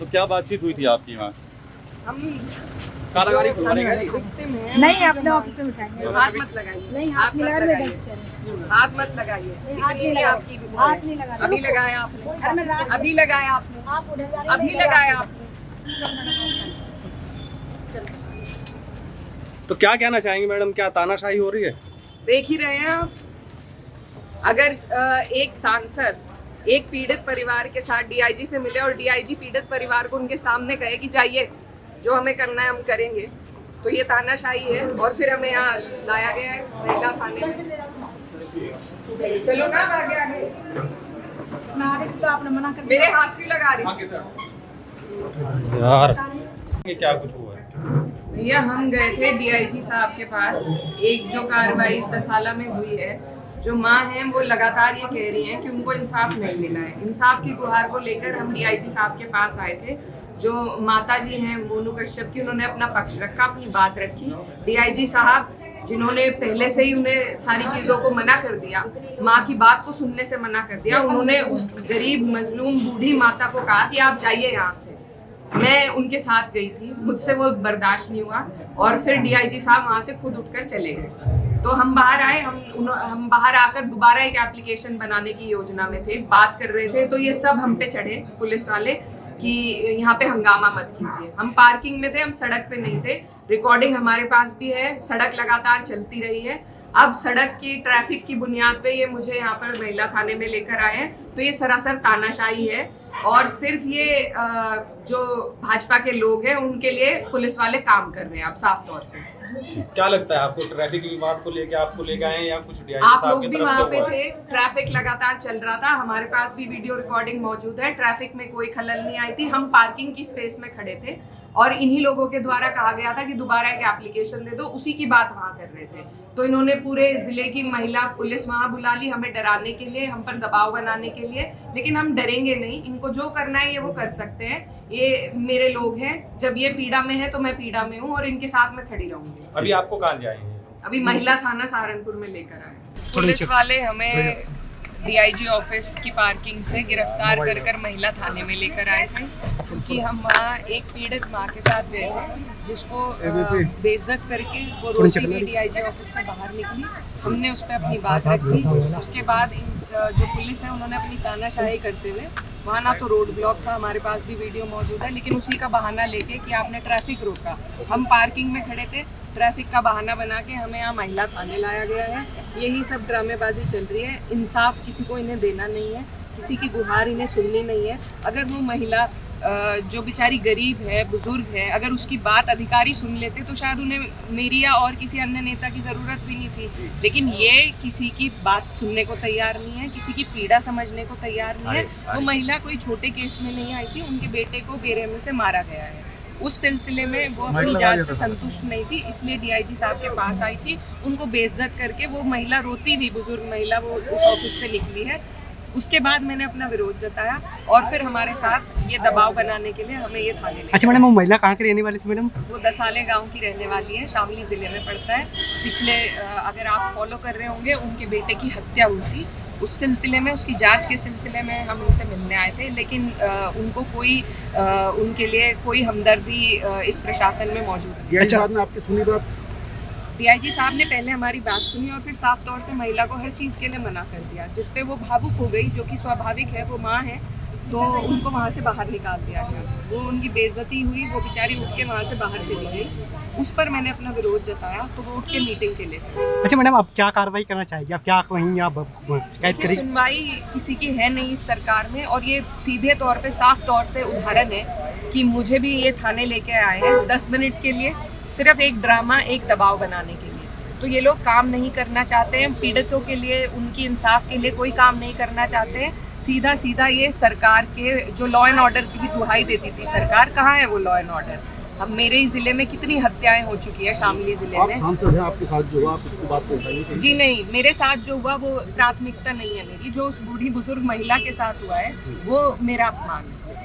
तो क्या बातचीत हुई थी आपकी वहाँ? हम कारागारी victim हैं। नहीं अपने ऑफिस में उठाएंगे। हाथ मत लगाइए, नहीं हाथ हाथ मत मिला लगाइए, हाथ मत लगाइए। हाथ इतनी नहीं भी लगा- आपकी वो हाथ है। नहीं लगा- अभी लगाया आपने, आप अभी लगाया आपने, उधर जा रहे हैं, अभी नहीं लगा- लगाया आपने। तो क्या कहना चाहेंगे मैडम, क्या तानाशाही हो रही है? देख ही रहे हैं आप। अगर एक सांसद एक पीड़ित परिवार के साथ डीआईजी से मिले और डीआईजी पीड़ित परिवार को उनके सामने कहे कि जाइए जो हमें करना है हम करेंगे, तो ये तानाशाही है। और फिर हमें यहाँ लाया गया है महिला थाने में। चलो ना आगे आगे। नागरिक तो आपने मना कर दिया। मेरे हाथ क्यों लगा रही? यार ये क्या कुछ हुआ है? भैया हम गए थे डीआईजी साहब के पास। एक जो कार्रवाई दसाला में हुई है, जो माँ हैं वो लगातार ये कह रही हैं कि उनको इंसाफ नहीं मिला है। इंसाफ की गुहार को लेकर हम डीआईजी साहब के पास आए थे। जो माता जी हैं मोनू कश्यप की, उन्होंने अपना पक्ष रखा, अपनी बात रखी। डीआईजी साहब जिन्होंने पहले से ही उन्हें सारी चीज़ों को मना कर दिया, माँ की बात को सुनने से मना कर दिया, उन्होंने उस गरीब मजलूम बूढ़ी माता को कहा कि आप जाइए यहाँ से। मैं उनके साथ गई थी, मुझसे वो बर्दाश्त नहीं हुआ और फिर डीआईजी साहब वहाँ से खुद उठकर चले गए। तो हम बाहर आए, हम बाहर आकर दोबारा एक एप्लीकेशन बनाने की योजना में थे, बात कर रहे थे। तो ये सब हम पे चढ़े पुलिस वाले कि यहाँ पे हंगामा मत कीजिए। हम पार्किंग में थे, हम सड़क पे नहीं थे। रिकॉर्डिंग हमारे पास भी है, सड़क लगातार चलती रही है। अब सड़क की ट्रैफिक की बुनियाद पे ये मुझे यहाँ पर महिला थाने में लेकर आए हैं, तो ये सरासर तानाशाही है। और सिर्फ ये जो भाजपा के लोग हैं उनके लिए पुलिस वाले काम कर रहे हैं अब साफ तौर से। क्या लगता है आपको, ट्रैफिक विभाग को लेके आपको लेके आए हैं या कुछ डीआईजी आप साहब लोग की भी तरफ वहाँ से पे हुआ है? थे, ट्रैफिक लगातार चल रहा था, हमारे पास भी वीडियो रिकॉर्डिंग मौजूद है। ट्रैफिक में कोई खलल नहीं आई थी, हम पार्किंग की स्पेस में खड़े थे और इन्हीं लोगों के द्वारा कहा गया था कि दोबारा एक एप्लीकेशन दे दो, उसी की बात वहाँ कर रहे थे। तो इन्होंने पूरे जिले की महिला पुलिस वहाँ बुला ली हमें डराने के लिए, हम पर दबाव बनाने के लिए। लेकिन हम डरेंगे नहीं, इनको जो करना है ये वो कर सकते हैं। ये मेरे लोग हैं, जब ये पीड़ा में है तो मैं पीड़ा में हूँ और इनके साथ मैं खड़ी रहूंगी। अभी आपको कहाँ जाएंगे? अभी महिला थाना सहारनपुर में लेकर आए। पुलिस वाले हमें डीआईजी ऑफिस की पार्किंग से गिरफ्तार कर महिला थाने में लेकर आए थे, क्योंकि हम वहाँ एक पीड़ित माँ के साथ गए थे जिसको बेइज्जत करके वो रोती हुई डीआईजी ऑफिस से बाहर निकली। हमने उस पर अपनी बात रखी। उसके बाद जो पुलिस है उन्होंने अपनी तानाशाही करते हुए, वहाँ ना तो रोड ब्लॉक था, हमारे पास भी वीडियो मौजूद है, लेकिन उसी का बहाना लेके कि आपने ट्रैफिक रोका। हम पार्किंग में खड़े थे, ट्रैफिक का बहाना बना के हमें यहाँ महिला थाने लाया गया है। यही सब ड्रामेबाजी चल रही है। इंसाफ किसी को इन्हें देना नहीं है, किसी की गुहार इन्हें सुननी नहीं है। अगर वो महिला जो बेचारी गरीब है, बुजुर्ग है, अगर उसकी बात अधिकारी सुन लेते तो शायद उन्हें मेरी या और किसी अन्य नेता की ज़रूरत भी नहीं थी। लेकिन ये किसी की बात सुनने को तैयार नहीं है, किसी की पीड़ा समझने को तैयार नहीं है। वो महिला कोई छोटे केस में नहीं आई थी, उनके बेटे को बेरहमी से मारा गया है। उस सिलसिले में वो अपनी जांच से संतुष्ट नहीं थी, इसलिए डीआईजी साहब के पास आई थी। उनको बेइज्जत करके वो महिला रोती हुई बुजुर्ग महिला वो उस ऑफिस से निकली है। उसके बाद मैंने अपना विरोध जताया और फिर हमारे साथ ये दबाव बनाने के लिए हमें ये थाने ले। अच्छा मैडम, वो महिला कहाँ की रहने वाली थी मैडम? वो दसाले गांव की रहने वाली है, शामली ज़िले में पड़ता है। पिछले अगर आप फॉलो कर रहे होंगे, उनके बेटे की हत्या हुई थी, उस सिलसिले में, उसकी जांच के सिलसिले में हम इनसे मिलने आए थे। लेकिन उनको कोई उनके लिए कोई हमदर्दी इस प्रशासन में मौजूद नहीं। अच्छा आपने आपकी सुनी बात? डीआईजी साहब ने पहले हमारी बात सुनी और फिर साफ तौर से महिला को हर चीज़ के लिए मना कर दिया, जिस पे वो भावुक हो गई, जो कि स्वाभाविक है, वो माँ है, तो उनको वहाँ से बाहर निकाल दिया गया। वो उनकी बेइज्जती हुई, वो बेचारी उठ के वहाँ से बाहर चली गई। उस पर मैंने अपना विरोध जताया तो वो उठ के मीटिंग के लिए चले। अच्छा मैडम, आप क्या कार्रवाई करना चाहेंगे? आप क्या कहेंगे? आप शिकायत करेंगे? सुनवाई किसी की है नहीं इस सरकार में, और ये सीधे तौर पे साफ तौर से उदाहरण है कि मुझे भी ये थाने लेके आए हैं 10 मिनट के लिए, सिर्फ एक ड्रामा, एक दबाव बनाने के लिए। तो ये लोग काम नहीं करना चाहते हैं, पीड़ितों के लिए, उनकी इंसाफ के लिए कोई काम नहीं करना चाहते हैं। सीधा सीधा ये सरकार के जो लॉ एंड ऑर्डर की दुहाई देती थी सरकार, कहाँ है वो लॉ एंड ऑर्डर? हम मेरे ही जिले में कितनी हत्याएं हो चुकी है, शामली जिले में। सांसद हैं आपके साथ जो हुआ, आप इसकी बात बताइए। जी नहीं, मेरे साथ जो हुआ वो प्राथमिकता नहीं है मेरी। जो उस बूढ़ी बुजुर्ग महिला के साथ हुआ है वो मेरा अपमान है।